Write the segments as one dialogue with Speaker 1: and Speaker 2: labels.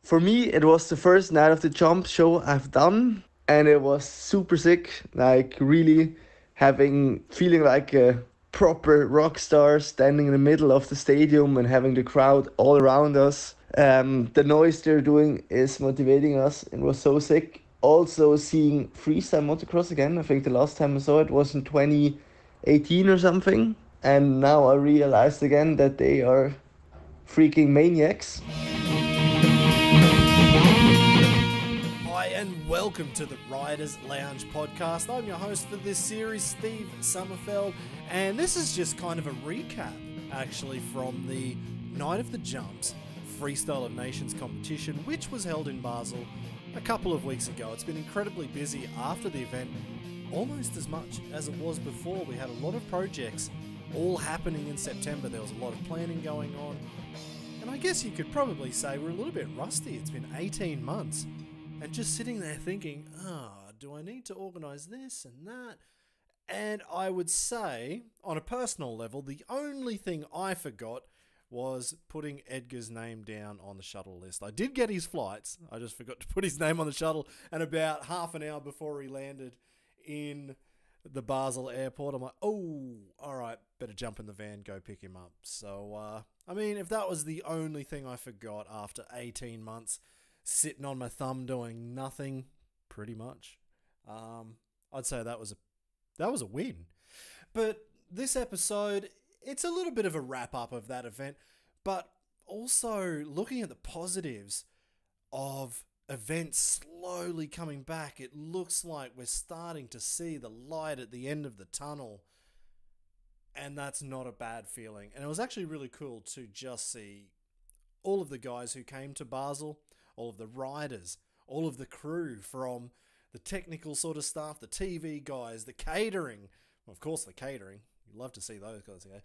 Speaker 1: For me, it was the first night of the jump show I've done, and it was super sick. Like really feeling like a proper rock star standing in the middle of the stadium and having the crowd all around us. The noise they're doing is motivating us and was so sick. Also seeing freestyle motocross again. I think the last time I saw it was in 2018 or something. And now I realized again that they are freaking maniacs.
Speaker 2: Hi, and welcome to the Riders Lounge podcast. I'm your host for this series, Steve Sommerfeld, and this is just kind of a recap, actually, from the Night of the Jumps Freestyle of Nations competition, which was held in Basel a couple of weeks ago. It's been incredibly busy after the event, almost as much as it was before. We had a lot of projects all happening in September. There was a lot of planning going on, and I guess you could probably say we're a little bit rusty. It's been 18 months. And just sitting there thinking, do I need to organise this and that? And I would say, on a personal level, the only thing I forgot was putting Edgar's name down on the shuttle list. I did get his flights. I just forgot to put his name on the shuttle. And about half an hour before he landed in the Basel airport, I'm like, oh, all right, better jump in the van, go pick him up. So, I mean, if that was the only thing I forgot after 18 months, sitting on my thumb doing nothing, pretty much, I'd say that was a win. But this episode, it's a little bit of a wrap up of that event, but also looking at the positives of events slowly coming back. It looks like we're starting to see the light at the end of the tunnel, and that's not a bad feeling. And it was actually really cool to just see all of the guys who came to Basel, all of the riders, all of the crew, from the technical sort of stuff, the TV guys, the catering. Well, of course, the catering. You'd love to see those guys again.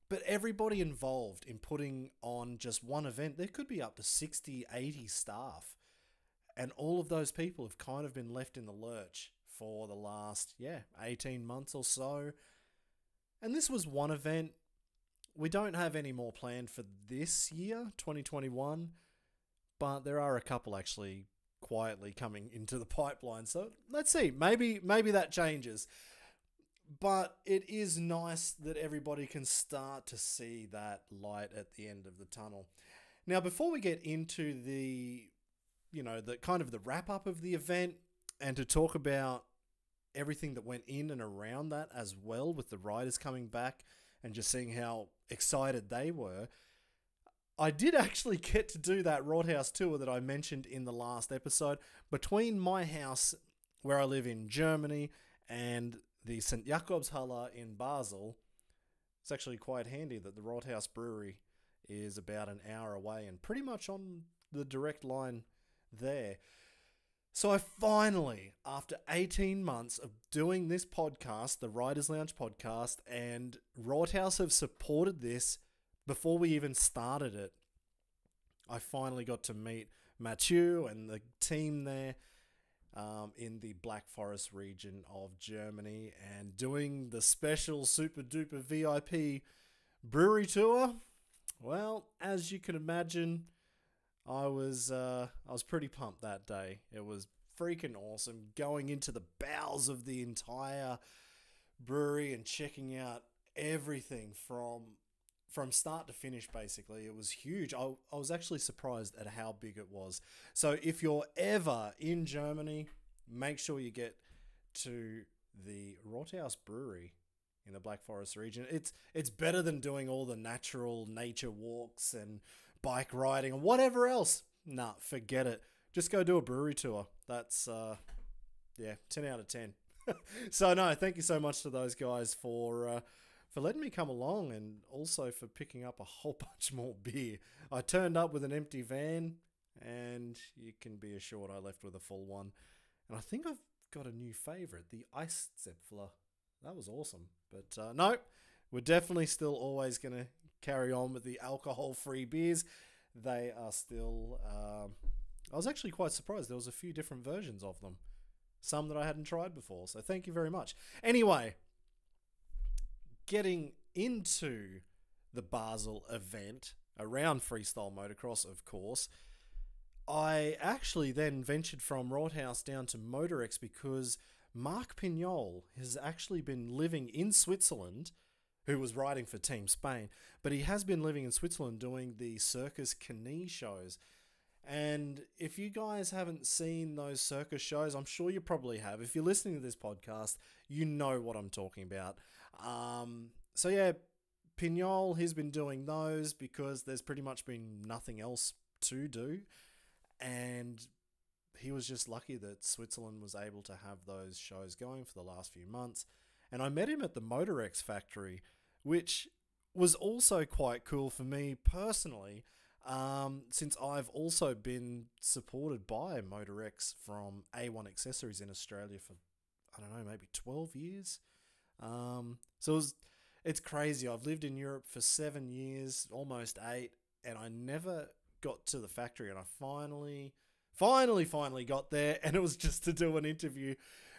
Speaker 2: But everybody involved in putting on just one event, there could be up to 60, 80 staff. And all of those people have kind of been left in the lurch for the last, 18 months or so. And this was one event. We don't have any more planned for this year, 2021. But there are a couple actually quietly coming into the pipeline. So let's see. Maybe that changes. But it is nice that everybody can start to see that light at the end of the tunnel. Now, before we get into the kind of the wrap up of the event, and to talk about everything that went in and around that as well, with the riders coming back and just seeing how excited they were, I did actually get to do that Roadhouse tour that I mentioned in the last episode between my house, where I live in Germany, and the St. Jakobshalle in Basel. It's actually quite handy that the Roadhouse Brewery is about an hour away and pretty much on the direct line there. So I finally, after 18 months of doing this podcast, the Riders Lounge podcast, and Roadhouse have supported this before we even started it, I finally got to meet Mathieu and the team there in the Black Forest region of Germany, and doing the special super duper VIP brewery tour. Well, as you can imagine, I was pretty pumped that day. It was freaking awesome, going into the bowels of the entire brewery and checking out everything from start to finish. Basically, it was huge. I was actually surprised at how big it was. So if you're ever in Germany, make sure you get to the Rothaus Brewery in the Black Forest region. It's better than doing all the natural nature walks and bike riding and whatever else. Nah, forget it. Just go do a brewery tour. That's 10 out of 10. So no, thank you so much to those guys for letting me come along, and also for picking up a whole bunch more beer. I turned up with an empty van, and you can be assured I left with a full one. And I think I've got a new favourite, the Ice Zepfler. That was awesome. But no, we're definitely still always going to carry on with the alcohol-free beers. They are still... I was actually quite surprised. There was a few different versions of them. Some that I hadn't tried before. So thank you very much. Anyway, getting into the Basel event around freestyle motocross, of course, I actually then ventured from Rothaus down to Motorex because Mark Pinyol has actually been living in Switzerland, who was riding for Team Spain, but he has been living in Switzerland doing the Circus Cani shows. And if you guys haven't seen those circus shows, I'm sure you probably have. If you're listening to this podcast, you know what I'm talking about. So yeah, Pinyol, he's been doing those because there's pretty much been nothing else to do. And he was just lucky that Switzerland was able to have those shows going for the last few months. And I met him at the Motorex factory, which was also quite cool for me personally, since I've also been supported by Motorex from A1 Accessories in Australia for, I don't know, maybe 12 years. So it's crazy. I've lived in Europe for 7 years, almost 8, and I never got to the factory, and I finally got there, and it was just to do an interview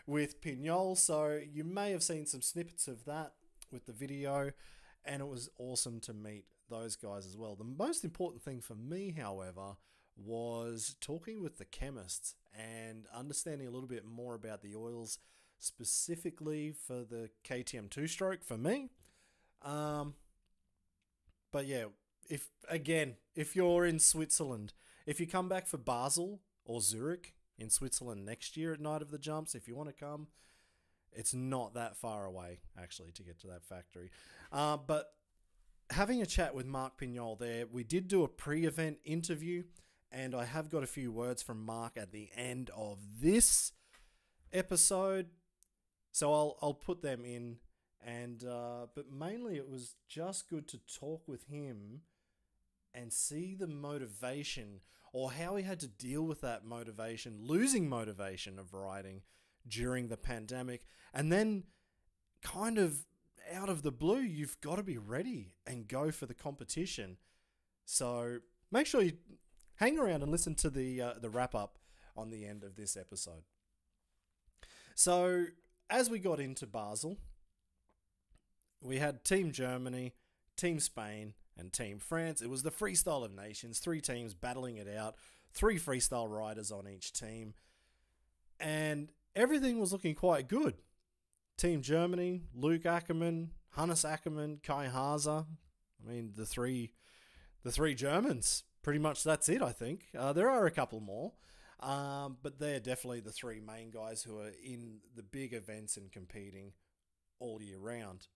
Speaker 2: with Pinyol. So you may have seen some snippets of that with the video, and it was awesome to meet those guys as well. The most important thing for me, however, was talking with the chemists and understanding a little bit more about the oils, specifically for the KTM 2-stroke for me. But yeah, if you're in Switzerland, if you come back for Basel or Zurich in Switzerland next year at Night of the Jumps, if you want to come, it's not that far away, actually, to get to that factory. But having a chat with Mark Pinyol there, we did do a pre-event interview, and I have got a few words from Mark at the end of this episode, so I'll put them in. And but mainly it was just good to talk with him and see the motivation, or how he had to deal with that motivation, losing motivation of riding during the pandemic. And then kind of out of the blue, you've got to be ready and go for the competition. So make sure you hang around and listen to the wrap up on the end of this episode. So as we got into Basel, we had Team Germany, Team Spain, and Team France. It was the Freestyle of Nations, 3 teams battling it out, 3 freestyle riders on each team, and everything was looking quite good. Team Germany, Luke Ackermann, Hannes Ackermann, Kai Haase. I mean, the three Germans. Pretty much that's it, I think. There are a couple more, but they're definitely the 3 main guys who are in the big events and competing all year round.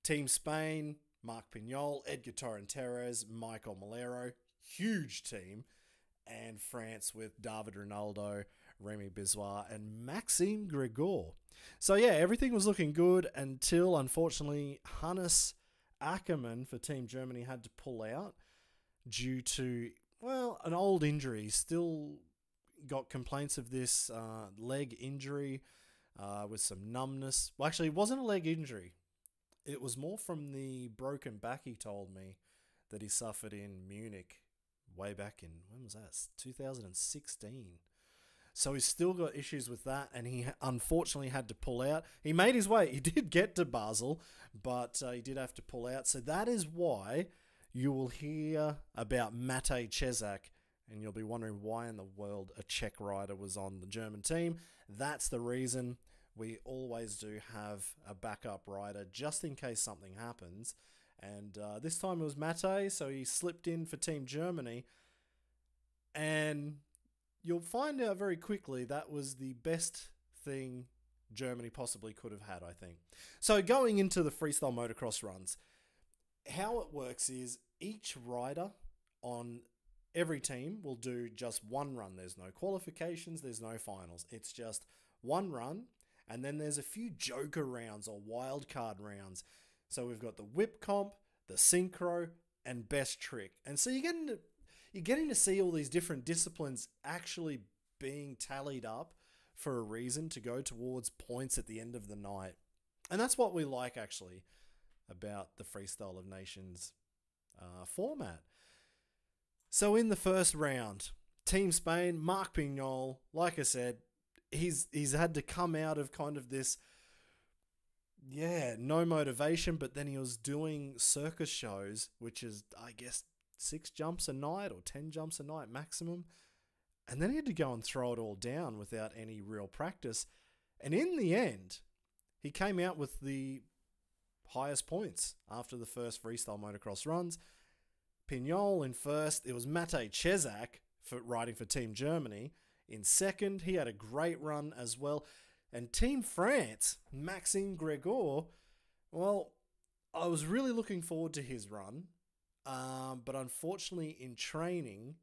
Speaker 2: Team Spain, Mark Pinyol, Edgar Torrenteres, Michael Malero, huge team. And France with David Ronaldo, Remy Bissois, and Maxime Gregor. So yeah, everything was looking good until, unfortunately, Hannes Ackermann for Team Germany had to pull out due to, well, an old injury. Still got complaints of this leg injury with some numbness. Well, actually, it wasn't a leg injury. It was more from the broken back, he told me, that he suffered in Munich way back in, when was that? 2016. So he's still got issues with that, and he unfortunately had to pull out. He made his way. He did get to Basel, but he did have to pull out. So that is why you will hear about Matej Čezak, and you'll be wondering why in the world a Czech rider was on the German team. That's the reason. We always do have a backup rider just in case something happens. And this time it was Matej, so he slipped in for Team Germany. And you'll find out very quickly that was the best thing Germany possibly could have had, I think. So going into the freestyle motocross runs, how it works is each rider on every team will do just one run. There's no qualifications, there's no finals. It's just one run. And then there's a few joker rounds or wildcard rounds. So we've got the whip comp, the synchro, and best trick. And so you're getting to see all these different disciplines actually being tallied up for a reason to go towards points at the end of the night. And that's what we like, actually, about the Freestyle of Nations format. So in the first round, Team Spain, Mark Pinyol, like I said, he's had to come out of kind of this, no motivation, but then he was doing circus shows, which is, I guess, 6 jumps a night or 10 jumps a night maximum. And then he had to go and throw it all down without any real practice. And in the end, he came out with the highest points after the first freestyle motocross runs. Pinyol in first. It was Matej Cezak for riding for Team Germany in second. He had a great run as well. And Team France, Maxime Gregor, well, I was really looking forward to his run. But unfortunately in training,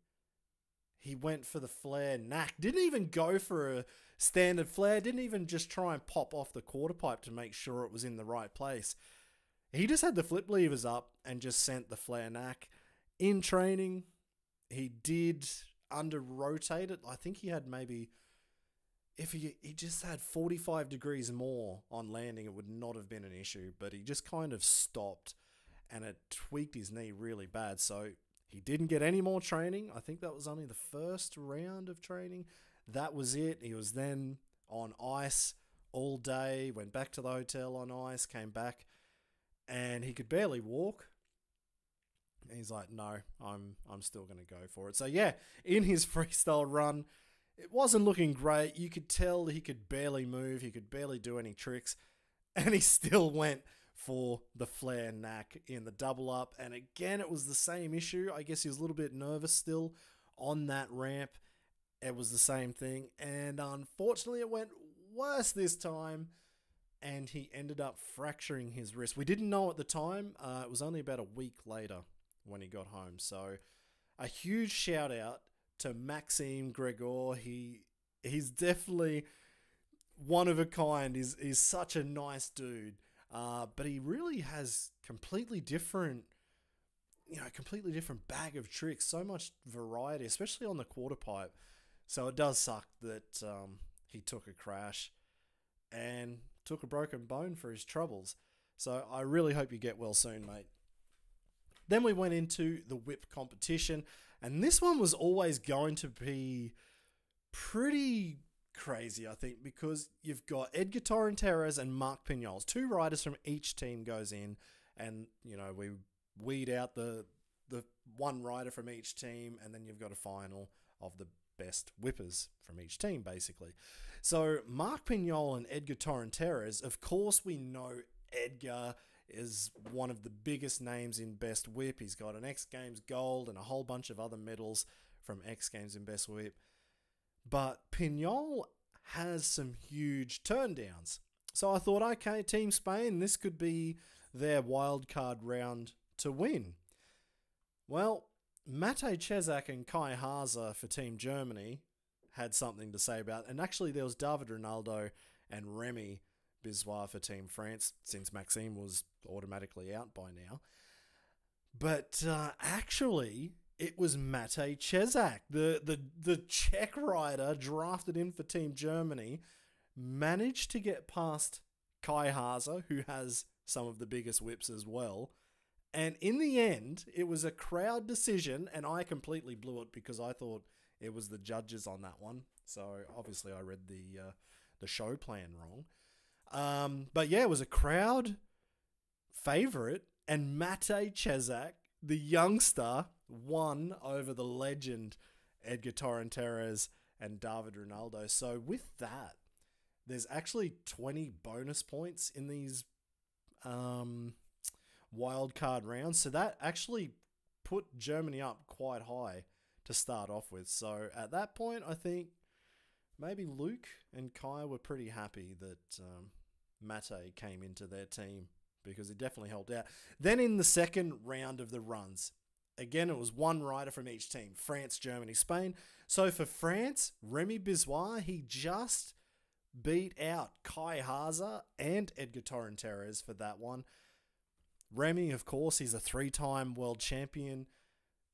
Speaker 2: he went for the flare knack. Didn't even go for a standard flare. Didn't even just try and pop off the quarter pipe to make sure it was in the right place. He just had the flip levers up and just sent the flare knack. In training, he did under-rotate it. I think he had maybe... If he just had 45 degrees more on landing, it would not have been an issue. But he just kind of stopped and it tweaked his knee really bad. So he didn't get any more training. I think that was only the first round of training. That was it. He was then on ice all day, went back to the hotel on ice, came back, and he could barely walk. And he's like, no, I'm still going to go for it. So yeah, in his freestyle run, it wasn't looking great. You could tell he could barely move. He could barely do any tricks. And he still went for the flare knack in the double up. And again, it was the same issue. I guess he was a little bit nervous still on that ramp. It was the same thing. And unfortunately, it went worse this time. And he ended up fracturing his wrist. We didn't know at the time. It was only about a week later when he got home. So a huge shout out to Maxime Gregor. He's definitely one of a kind. He's such a nice dude. But he really has completely different bag of tricks. So much variety, especially on the quarter pipe. So it does suck that he took a crash and took a broken bone for his troubles. So I really hope you get well soon, mate. Then we went into the whip competition, and this one was always going to be pretty crazy, I think, because you've got Edgar Torrenteras and Marc Pinyol. 2 riders from each team goes in, and we weed out the one rider from each team, and then you've got a final of the best whippers from each team, basically. So Marc Pinyol and Edgar Torrenteras, of course we know Edgar is one of the biggest names in Best Whip. He's got an X Games gold and a whole bunch of other medals from X Games in Best Whip. But Pinyol has some huge turndowns. So I thought, okay, Team Spain, this could be their wildcard round to win. Well, Matej Cezak and Kai Haase for Team Germany had something to say about it. And actually there was David Ronaldo and Remy Bissois for Team France, since Maxime was automatically out by now. But actually, it was Matej Cezak, the Czech rider drafted in for Team Germany, managed to get past Kai Haase, who has some of the biggest whips as well. And in the end, it was a crowd decision, and I completely blew it because I thought it was the judges on that one. So obviously I read the show plan wrong. But yeah, it was a crowd favourite, and Matej Cezak, the youngster, won over the legend Edgar Torrenteras and David Ronaldo. So with that, there's actually 20 bonus points in these wildcard rounds. So that actually put Germany up quite high to start off with. So at that point, I think maybe Luke and Kai were pretty happy that Matej came into their team, because it definitely helped out. Then in the second round of the runs, again, it was one rider from each team: France, Germany, Spain. So for France, Remy Bissois, he just beat out Kai Haase and Edgar Torrenteras for that one. Remy, of course, he's a 3-time world champion.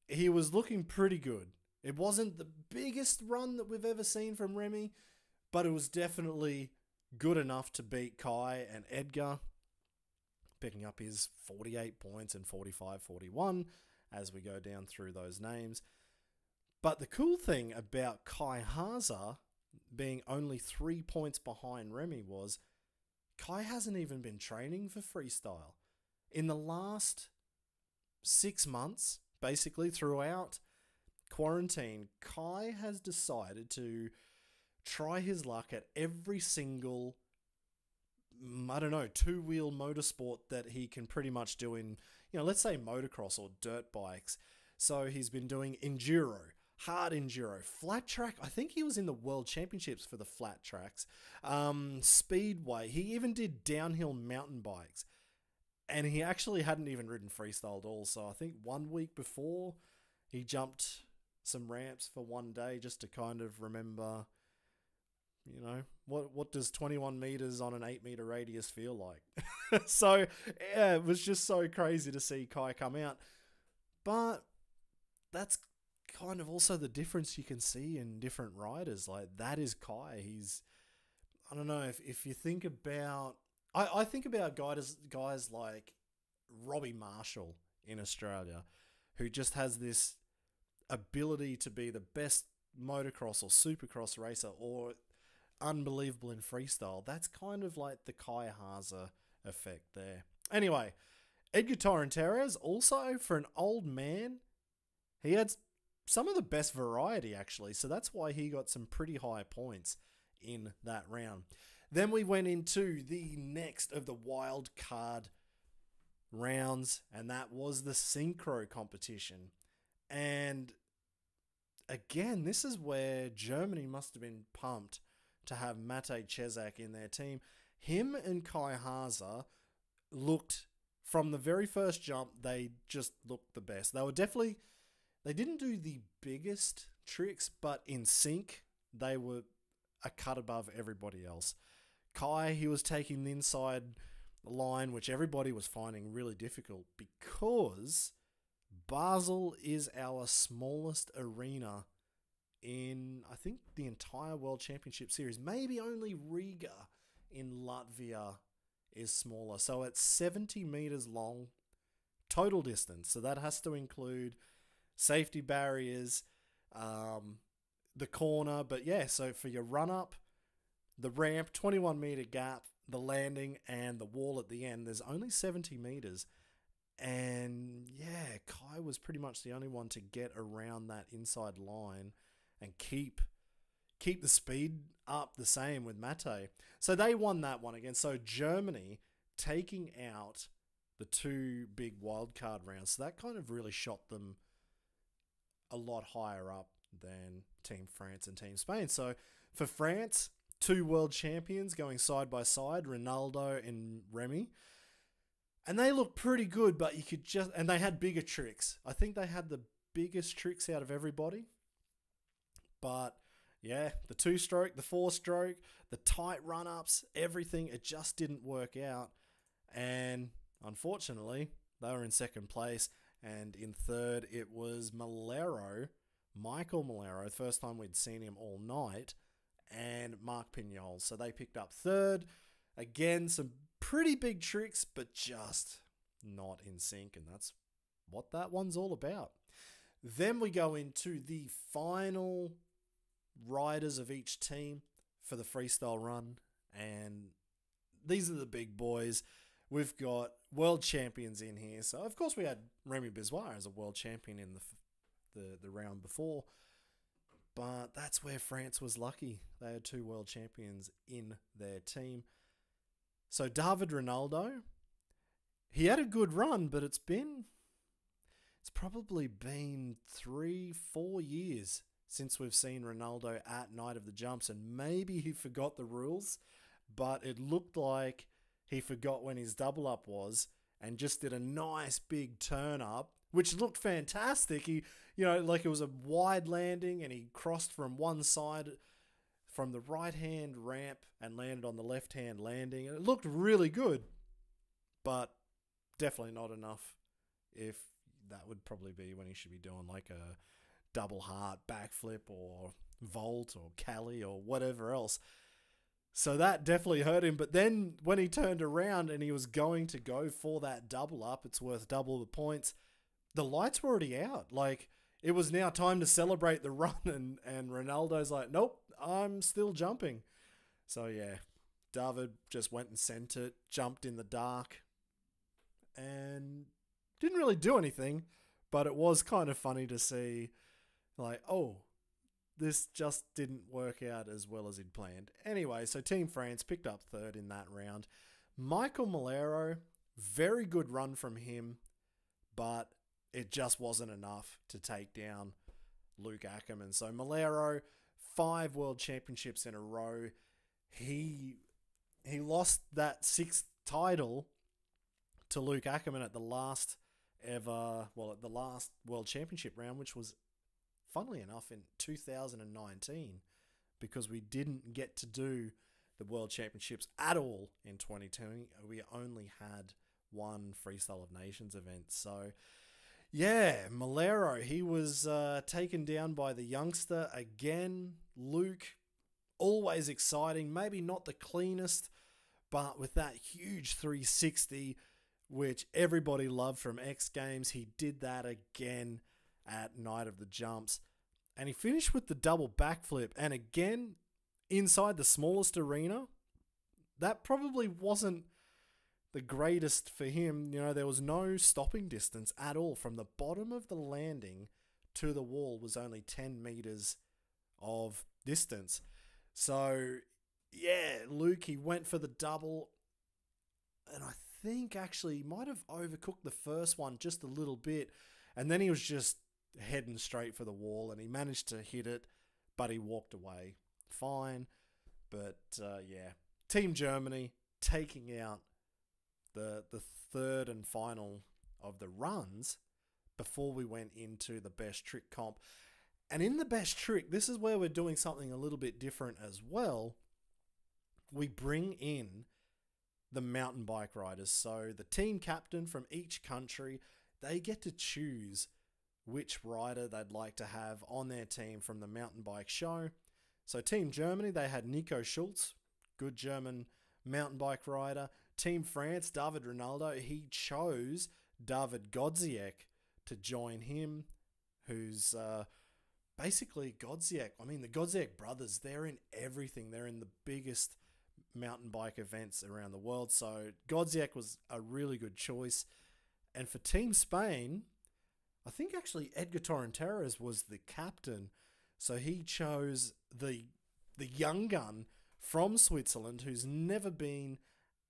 Speaker 2: He was looking pretty good. It wasn't the biggest run that we've ever seen from Remy, but it was definitely good enough to beat Kai and Edgar, picking up his 48 points and 45-41 as we go down through those names. But the cool thing about Kai Haase being only 3 points behind Remy was Kai hasn't even been training for freestyle. In the last 6 months, basically throughout, quarantine, Kai has decided to try his luck at every single, I don't know, two-wheel motorsport that he can pretty much do in, let's say motocross or dirt bikes. So he's been doing enduro, hard enduro, flat track. I think he was in the world championships for the flat tracks. Speedway. He even did downhill mountain bikes. And he actually hadn't even ridden freestyle at all. So I think 1 week before, he jumped some ramps for one day just to kind of remember, what does 21 meters on an 8-meter radius feel like? So, yeah, it was just so crazy to see Kai come out. But that's kind of also the difference you can see in different riders. Like, that is Kai. I don't know, if you think about... I think about guys like Robbie Marshall in Australia, who just has this ability to be the best motocross or supercross racer or unbelievable in freestyle. That's kind of like the Kai Haase effect there. Anyway, Edgar Torrentera also, for an old man, he had some of the best variety actually, so that's why he got some pretty high points in that round. Then we went into the next of the wild card rounds, and that was the synchro competition. And again, this is where Germany must have been pumped to have Matej Cezak in their team. Him and Kai Haase looked, from the very first jump, they just looked the best. They didn't do the biggest tricks, but in sync, they were a cut above everybody else. Kai, he was taking the inside line, which everybody was finding really difficult because Basel is our smallest arena in, I think, the entire World Championship Series. Maybe only Riga in Latvia is smaller. So it's 70 meters long total distance. So that has to include safety barriers, the corner. But yeah, so for your run-up, the ramp, 21-meter gap, the landing, and the wall at the end, there's only 70 meters. And yeah, Kai was pretty much the only one to get around that inside line and keep the speed up the same with Mate. So they won that one again. So Germany taking out the two big wildcard rounds. So that kind of really shot them a lot higher up than Team France and Team Spain. So for France, two world champions going side by side, Ronaldo and Remy. And they looked pretty good, but you could just... And they had bigger tricks. I think they had the biggest tricks out of everybody. But yeah, the 2-stroke, the 4-stroke, the tight run-ups, everything, it just didn't work out. And unfortunately, they were in second place. And in third, it was Michael Malero, the first time we'd seen him all night, and Mark Pinyol. So they picked up third. Again, some pretty big tricks, but just not in sync. And that's what that one's all about. Then we go into the final riders of each team for the freestyle run. And these are the big boys. We've got world champions in here. So, of course, we had Remy Biswar as a world champion in the round before. But that's where France was lucky. They had two world champions in their team. So David Ronaldo, he had a good run, but it's probably been 3-4 years since we've seen Ronaldo at Night of the Jumps, and maybe he forgot the rules, but it looked like he forgot when his double up was and just did a nice big turn up, which looked fantastic. He, like it was a wide landing, and he crossed from one side from the right-hand ramp and landed on the left-hand landing. And it looked really good, but definitely not enough. If that would probably be when he should be doing like a double heart backflip or vault or Cali or whatever else. So that definitely hurt him. But then when he turned around and he was going to go for that double up, it's worth double the points, the lights were already out. Like, it was now time to celebrate the run, and Ronaldo's like, nope, I'm still jumping. So yeah, David just went and sent it, jumped in the dark, and didn't really do anything, but it was kind of funny to see Like, oh, this just didn't work out as well as he'd planned. Anyway, so Team France picked up third in that round. Michael Malero, very good run from him, but it just wasn't enough to take down Luke Ackerman. So Malero, 5 world championships in a row. He lost that 6th title to Luke Ackerman at the last world championship round, which was, funnily enough, in 2019, because we didn't get to do the world championships at all in 2020. We only had one Freestyle of Nations event. So yeah, Malero, he was taken down by the youngster again. Luke, always exciting, maybe not the cleanest, but with that huge 360, which everybody loved from X Games, he did that again at Night of the Jumps. And he finished with the double backflip. And again, inside the smallest arena, that probably wasn't the greatest for him. You know, there was no stopping distance at all. From the bottom of the landing to the wall was only 10 meters of distance. So, yeah, Luke, he went for the double. And I think actually he might have overcooked the first one just a little bit. And then he was just heading straight for the wall, and he managed to hit it, but he walked away fine. But yeah, Team Germany taking out the third and final of the runs before we went into the best trick comp. And in the best trick, this is where we're doing something a little bit different as well. We bring in the mountain bike riders. So the team captain from each country, they get to choose which rider they'd like to have on their team from the mountain bike show. So Team Germany, they had Nico Schulz, good German mountain bike rider. Team France, David Ronaldo, he chose David Godziak to join him, who's basically Godziak. I mean, the Godziak brothers, they're in everything. They're in the biggest mountain bike events around the world. So Godziak was a really good choice. And for Team Spain, I think actually Edgar Torrenteras was the captain. So he chose the young gun from Switzerland, who's never been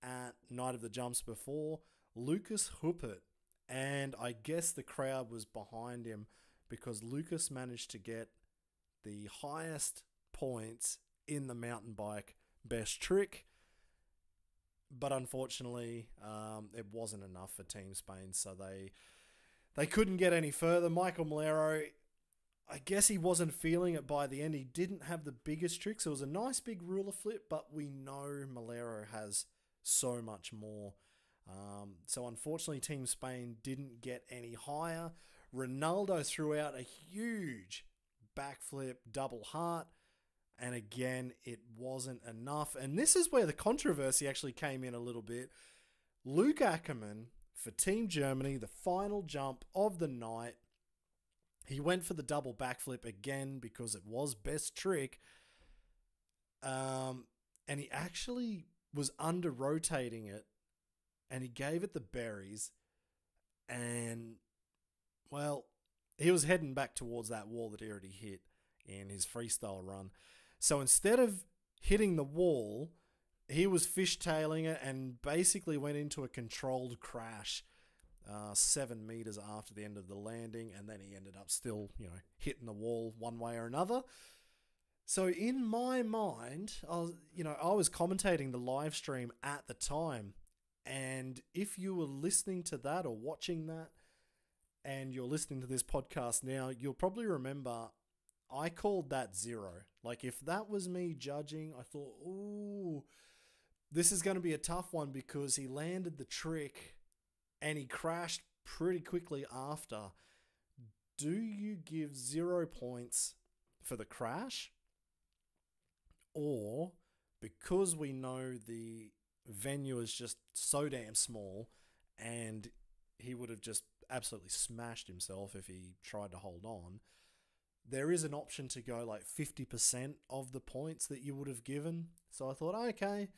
Speaker 2: at Night of the Jumps before, Lucas Huppert. And I guess the crowd was behind him because Lucas managed to get the highest points in the mountain bike best trick. But unfortunately, it wasn't enough for Team Spain, so they couldn't get any further. Michael Malero, I guess he wasn't feeling it by the end. He didn't have the biggest tricks. It was a nice big ruler flip, but we know Malero has so much more. So unfortunately, Team Spain didn't get any higher. Ronaldo threw out a huge backflip, double heart, and again, it wasn't enough. And this is where the controversy actually came in a little bit. Luke Ackerman, for Team Germany, the final jump of the night, he went for the double backflip again because it was best trick. And he actually was under rotating it, and he gave it the berries. And, well, he was heading back towards that wall that he already hit in his freestyle run. So instead of hitting the wall, he was fishtailing it and basically went into a controlled crash 7 meters after the end of the landing, and then he ended up still, hitting the wall one way or another. So in my mind, I was commentating the live stream at the time, and if you were listening to that or watching that, and you're listening to this podcast now, you'll probably remember I called that 0. Like, if that was me judging, I thought, ooh, this is going to be a tough one because he landed the trick and he crashed pretty quickly after. Do you give 0 points for the crash? Or, because we know the venue is just so damn small and he would have just absolutely smashed himself if he tried to hold on, there is an option to go like 50% of the points that you would have given. So I thought, okay,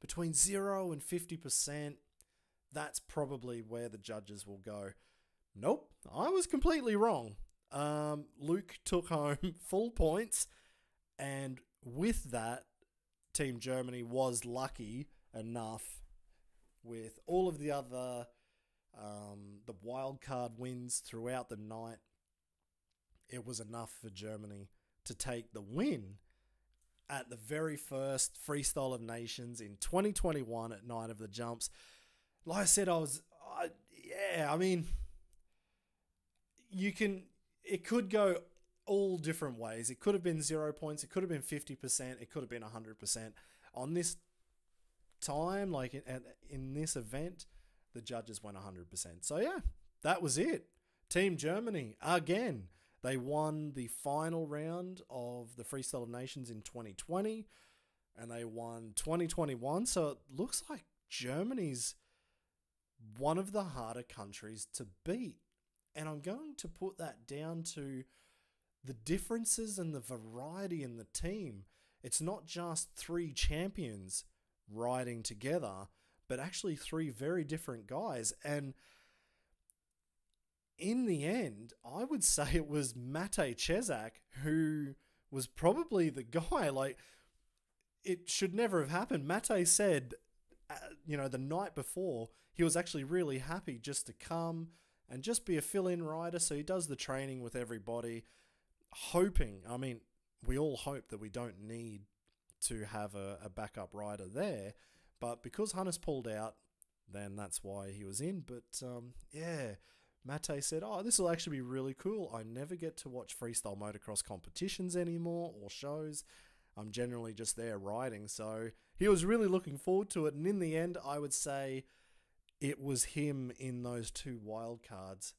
Speaker 2: between 0 and 50%, that's probably where the judges will go. Nope, I was completely wrong. Luke took home full points, and with that, Team Germany was lucky enough with all of the other the wildcard wins throughout the night. It was enough for Germany to take the win at the very first Freestyle of Nations in 2021 at Night of the Jumps. Like I said, it could go all different ways. It could have been 0 points. It could have been 50%. It could have been 100%. On this time, like in this event, the judges went 100%. So yeah, that was it. Team Germany, again, they won the final round of the Freestyle of Nations in 2020, and they won 2021. So it looks like Germany's one of the harder countries to beat. And I'm going to put that down to the differences and the variety in the team. It's not just 3 champions riding together, but actually 3 very different guys. And in the end, I would say it was Matej Cezak who was probably the guy. Like, it should never have happened. Matej said, the night before, he was actually really happy just to come and just be a fill-in rider. So he does the training with everybody, hoping, we all hope that we don't need to have a backup rider there. But because Hannes pulled out, then that's why he was in. But Matej said, this will actually be really cool. I never get to watch freestyle motocross competitions anymore or shows. I'm generally just there riding. So he was really looking forward to it. And in the end, I would say it was him in those 2 wildcards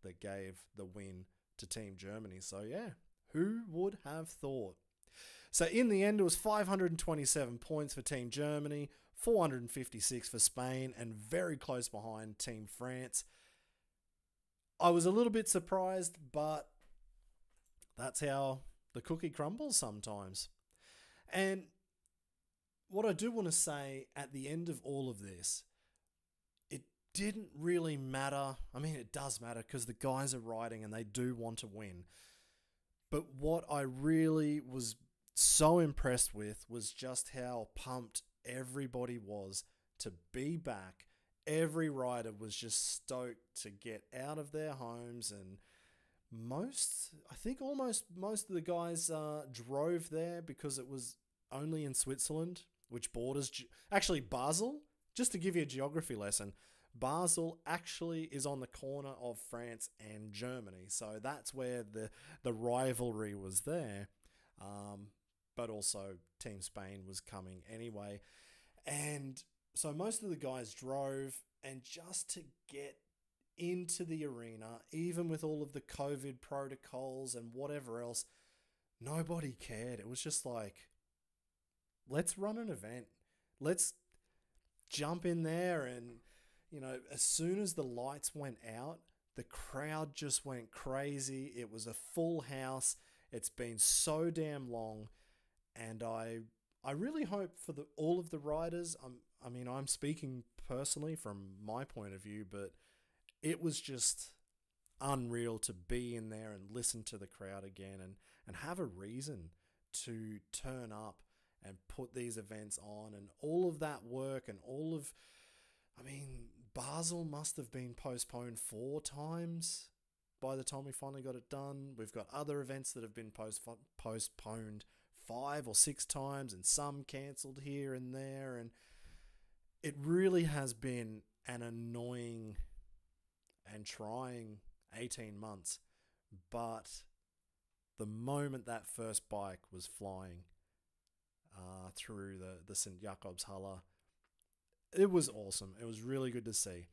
Speaker 2: that gave the win to Team Germany. So yeah, who would have thought? So in the end, it was 527 points for Team Germany, 456 for Spain, and very close behind Team France. I was a little bit surprised, but that's how the cookie crumbles sometimes. And what I do want to say at the end of all of this, it didn't really matter. It does matter because the guys are riding and they do want to win. But what I really was so impressed with was just how pumped everybody was to be back. Every rider was just stoked to get out of their homes, and almost most of the guys drove there because it was only in Switzerland, which borders actually Basel. Just to give you a geography lesson, Basel actually is on the corner of France and Germany, so that's where the rivalry was there. But also Team Spain was coming anyway, and so most of the guys drove, and just to get into the arena, even with all of the COVID protocols and whatever else, nobody cared. It was just like, let's run an event. Let's jump in there. And, as soon as the lights went out, the crowd just went crazy. It was a full house. It's been so damn long. And I really hope for all of the riders, I'm speaking personally from my point of view, but it was just unreal to be in there and listen to the crowd again and have a reason to turn up and put these events on, and all of that work and all of, Basel must have been postponed 4 times by the time we finally got it done. We've got other events that have been postponed 5 or 6 times, and some cancelled here and there, and it really has been an annoying and trying 18 months. But the moment that first bike was flying through the St. Jakobshalle, it was awesome. It was really good to see.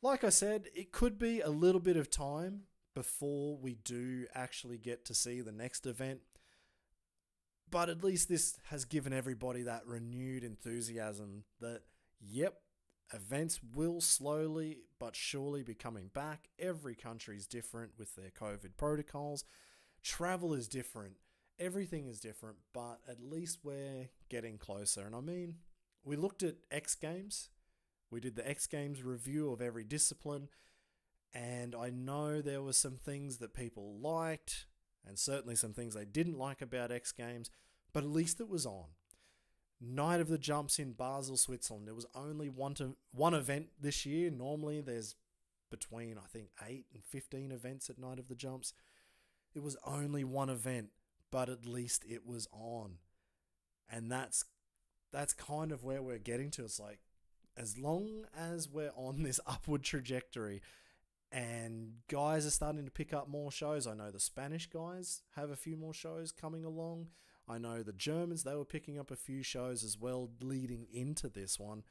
Speaker 2: Like I said, it could be a little bit of time before we do actually get to see the next event. But at least this has given everybody that renewed enthusiasm that, yep, events will slowly but surely be coming back. Every country is different with their COVID protocols. Travel is different. Everything is different, but at least we're getting closer. And we looked at X Games. We did the X Games review of every discipline. And I know there were some things that people liked, and certainly some things they didn't like about X Games, but at least it was on. Night of the Jumps in Basel, Switzerland. There was only one event this year. Normally there's between, I think, 8 and 15 events at Night of the Jumps. It was only one event, but at least it was on. And that's kind of where we're getting to. It's like, as long as we're on this upward trajectory and guys are starting to pick up more shows. I know the Spanish guys have a few more shows coming along. I know the Germans, they were picking up a few shows as well leading into this one.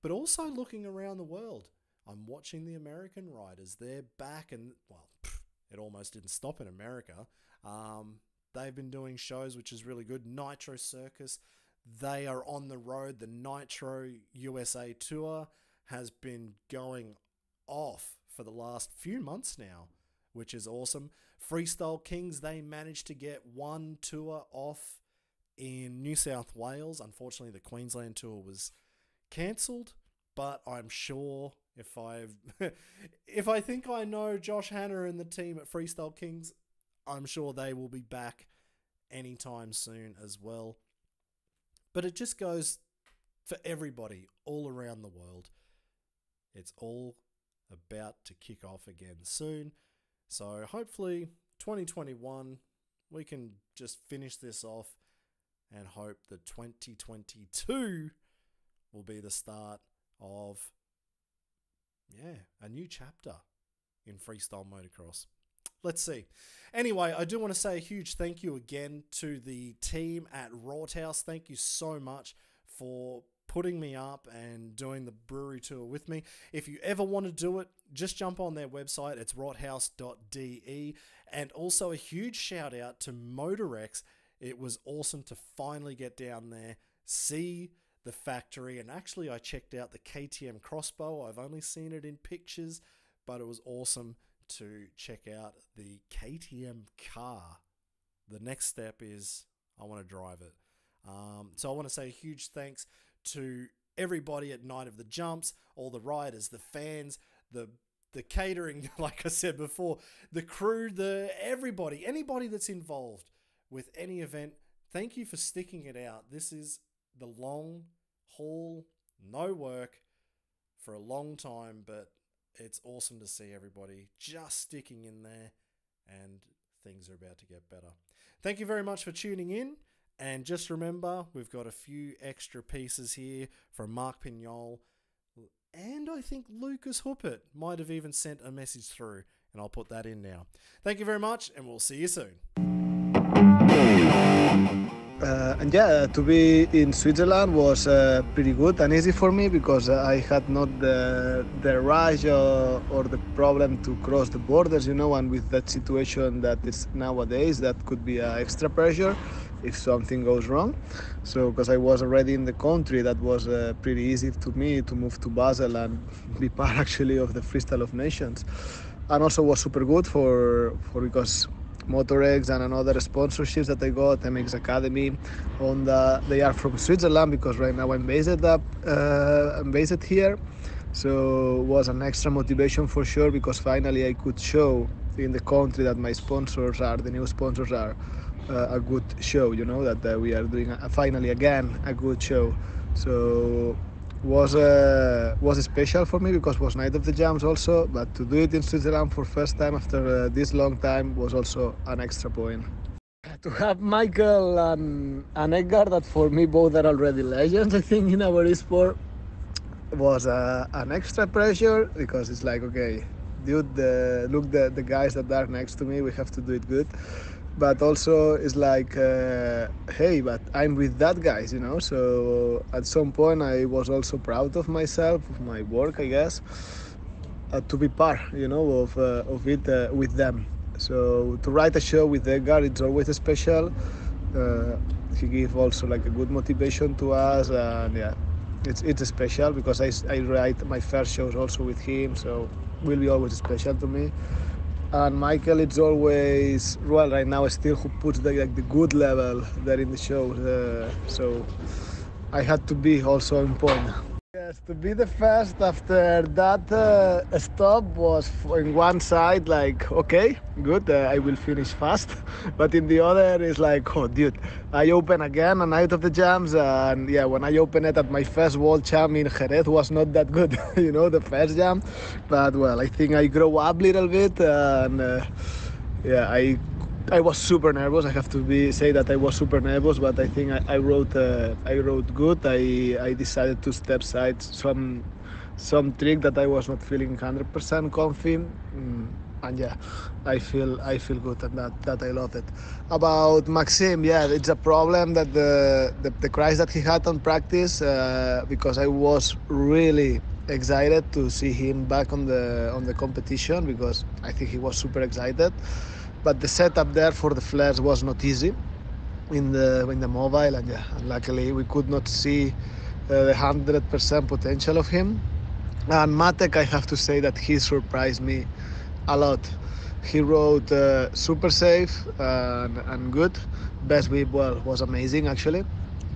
Speaker 2: But also looking around the world, I'm watching the American riders. They're back and, well, it almost didn't stop in America. They've been doing shows, which is really good. Nitro Circus, they are on the road. The Nitro USA tour has been going off for the last few months now, which is awesome. Freestyle Kings, they managed to get one tour off in New South Wales. Unfortunately, the Queensland tour was cancelled, but I'm sure if I think I know Josh Hanna and the team at Freestyle Kings, I'm sure they will be back anytime soon as well. But it just goes for everybody all around the world. It's all about to kick off again soon. So hopefully 2021, we can just finish this off and hope that 2022 will be the start of, a new chapter in freestyle motocross. Let's see. Anyway, I do want to say a huge thank you again to the team at Rothaus. Thank you so much for putting me up and doing the brewery tour with me. If you ever want to do it, just jump on their website. It's rothaus.de. And also a huge shout out to Motorex. It was awesome to finally get down there, see the factory, and actually I checked out the KTM crossbow. I've only seen it in pictures, but it was awesome to check out the KTM car. The next step is I want to drive it. So I want to say a huge thanks to everybody at Night of the Jumps, all the riders, the fans, the catering, like I said before, the crew, everybody, anybody that's involved with any event. Thank you for sticking it out. This is the long haul, no work for a long time, but it's awesome to see everybody just sticking in there, and things are about to get better. Thank you very much for tuning in. And just remember, we've got a few extra pieces here from Mark Pinyol, and I think Lucas Huppert might have even sent a message through, and I'll put that in now. Thank you very much, and we'll see you soon.
Speaker 1: To be in Switzerland was pretty good and easy for me because I had not the rush or the problem to cross the borders, and with that situation that is nowadays, that could be extra pressure if something goes wrong. So because I was already in the country, that was pretty easy to me to move to Basel and be part actually of the Freestyle of Nations. And also was super good for because Motorex and another sponsorships that I got, FMX Academy, they are from Switzerland because right now I'm based here. So it was an extra motivation for sure because finally I could show in the country that my the new sponsors are a good show, that we are doing finally again a good show. So was special for me because it was Night of the Jams also, but to do it in Switzerland for first time after this long time was also an extra point. To have Michael and Edgar, that for me both are already legends, I think, in our esport, was an extra pressure because it's like, okay, dude, look the guys that are next to me, we have to do it good. But also it's like, hey, but I'm with that guys, so at some point I was also proud of myself, of my work, I guess, to be part, of it with them. So to write a show with Edgar, it's always special. He gave also like a good motivation to us, and it's special because I write my first shows also with him, so will be always special to me. And Michael, it's always, well, right now still who puts the good level there in the show. So I had to be also on point.
Speaker 3: Yes, to be the first after that stop was in one side like, okay, good, I will finish fast. But in the other is like, oh, dude, I open again and out of the jams. And yeah, when I opened it at my first world jam in Jerez was not that good, the first jam. But well, I think I grow up a little bit and yeah, I was super nervous. I have to say that I was super nervous, but I think I wrote good. I decided to step side some trick that I was not feeling 100% comfy. And yeah, I feel good, and that I love it. About Maxim, yeah, it's a problem that the crash that he had on practice, because I was really excited to see him back on the competition, because I think he was super excited. But the setup there for the flares was not easy in the mobile, and yeah, and luckily we could not see the 100% potential of him. And Matek, I have to say that he surprised me a lot. He rode super safe and good. Best whip, well, was amazing actually.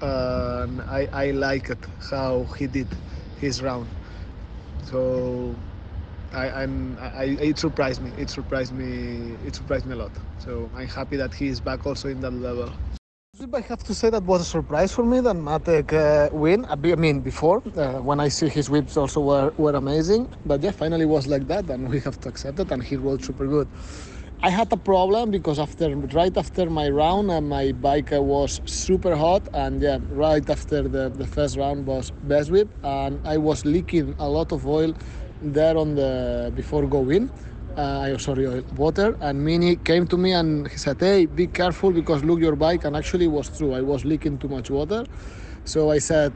Speaker 3: And I liked how he did his round. So it surprised me. It surprised me. It surprised me a lot. So I'm happy that he is back also in that level. I have to say that was a surprise for me that Matek win. I mean, before when I see his whips also were amazing, but yeah, finally was like that, and we have to accept it. And he rode super good. I had a problem because right after my round, my bike was super hot, and yeah, right after the first round was best whip, and I was leaking a lot of oil there on the before going. Sorry, oil, water. And Mini came to me and he said, "Hey, be careful because look your bike." And actually, it was true. I was leaking too much water, so I said,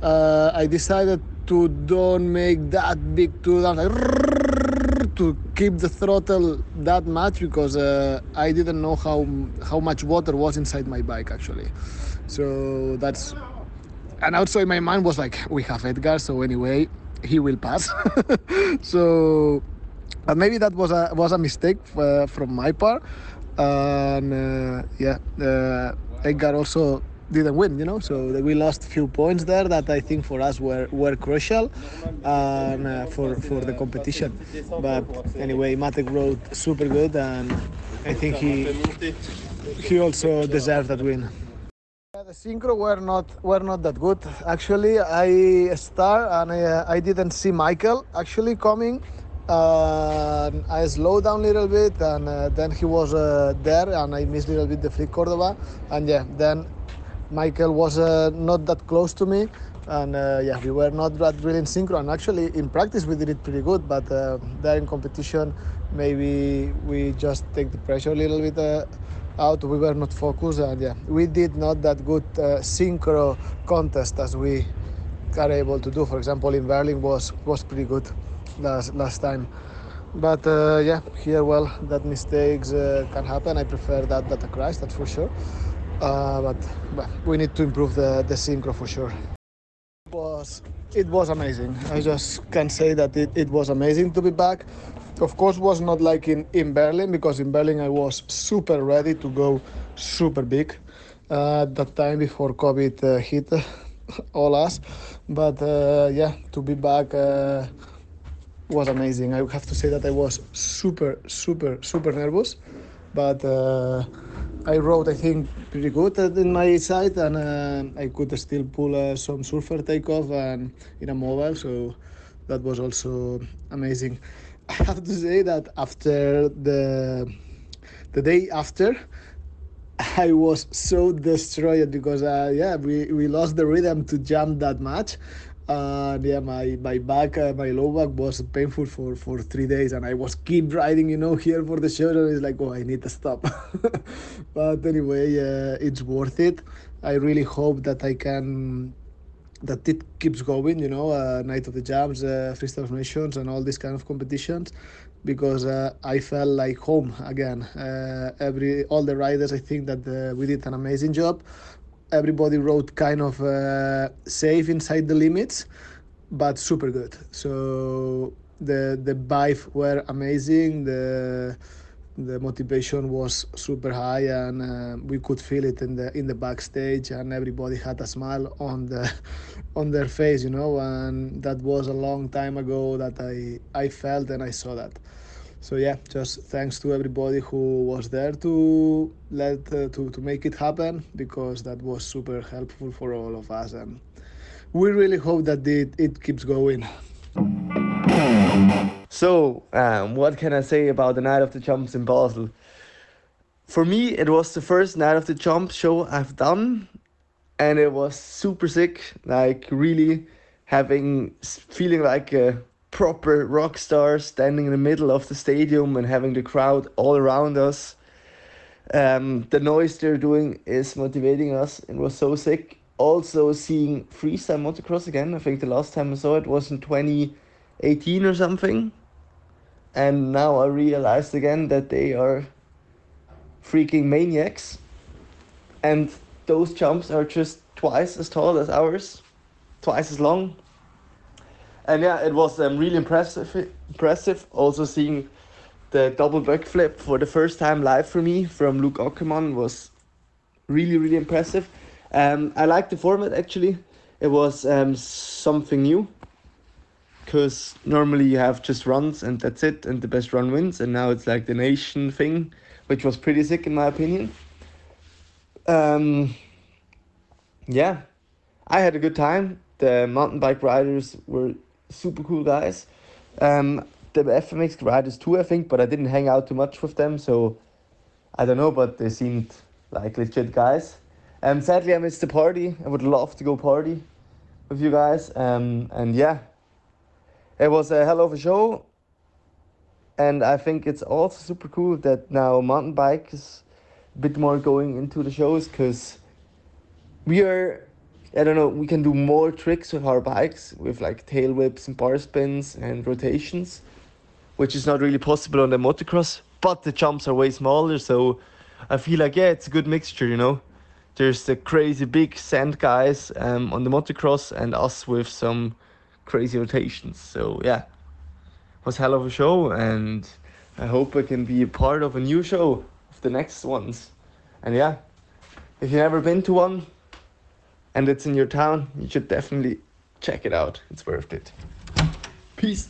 Speaker 3: I decided to don't make that big two down, like, to keep the throttle that much, because I didn't know how much water was inside my bike actually. So that's, and also in my mind was like, we have Edgar, so anyway he will pass. So maybe that was a mistake from my part. And yeah, Edgar also didn't win, so we lost a few points there that I think for us were crucial, and for the competition. But anyway, Matek rode super good, and I think he also deserved that win. Yeah, the synchro were not that good. Actually, I start and I didn't see Michael actually coming. I slowed down a little bit, and then he was there, and I missed a little bit the flick Cordoba. And yeah, then Michael was not that close to me, and yeah, we were not that really in synchro. And actually, in practice, we did it pretty good, but there in competition, maybe we just take the pressure a little bit out. We were not focused, and yeah, we did not that good synchro contest as we are able to do. For example, in Berlin was pretty good last time. But yeah, here, well, that mistakes can happen. I prefer that a crash, that's for sure. But we need to improve the synchro for sure. was it was amazing. I just can say that it was amazing to be back. Of course, was not like in Berlin, because in Berlin I was super ready to go super big at that time before COVID hit all us. But yeah, to be back was amazing. I have to say that I was super, super, super nervous, but I rode, I think, pretty good in my side, and I could still pull some surfer takeoff and in a mobile, so that was also amazing. I have to say that after the day after, I was so destroyed because yeah, we lost the rhythm to jump that much. Yeah, my back, my low back was painful for 3 days, and I was keep riding, here for the show, and it's like, oh, I need to stop. But anyway, it's worth it. I really hope that it keeps going, Night of the Jams, Freestyle of Nations, and all these kind of competitions, because I felt like home again. All the riders, I think that we did an amazing job. Everybody rode kind of safe inside the limits, but super good. So the vibe were amazing. The motivation was super high, and we could feel it in the backstage, and everybody had a smile on the on their face, you know. And that was a long time ago that I felt and I saw that. So yeah, just thanks to everybody who was there to to make it happen, because that was super helpful for all of us, and we really hope that it keeps going.
Speaker 1: So, what can I say about the Night of the Jumps in Basel? For me, it was the first Night of the Jump show I've done, and it was super sick. Like, really feeling like a proper rock star standing in the middle of the stadium and having the crowd all around us. The noise they're doing is motivating us. It was so sick. Also, seeing freestyle motocross again. I think the last time I saw it was in 2018 or something. And now I realized again that they are freaking maniacs. And those jumps are just twice as tall as ours, twice as long. And yeah, it was really impressive. Also seeing the double backflip for the first time live for me from Luke Ockerman was really impressive. I liked the format actually. It was something new, because normally you have just runs and that's it, and the best run wins. And now it's like the nation thing, which was pretty sick in my opinion. Yeah, I had a good time. The mountain bike riders were super cool guys. The FMX riders too, I think, but I didn't hang out too much with them, so I don't know, but they seemed like legit guys. Sadly, I missed the party. I would love to go party with you guys. And yeah, it was a hell of a show. And I think it's also super cool that now mountain bike is a bit more going into the shows, because we are, I don't know, we can do more tricks with our bikes with like tail whips and bar spins and rotations, which is not really possible on the motocross. But the jumps are way smaller, so I feel like, yeah, it's a good mixture, you know. There's the crazy big sand guys on the motocross, and us with some crazy rotations. So yeah, it was hell of a show, and I hope I can be a part of a new show of the next ones. And yeah, if you've never been to one and it's in your town, you should definitely check it out. It's worth it. Peace.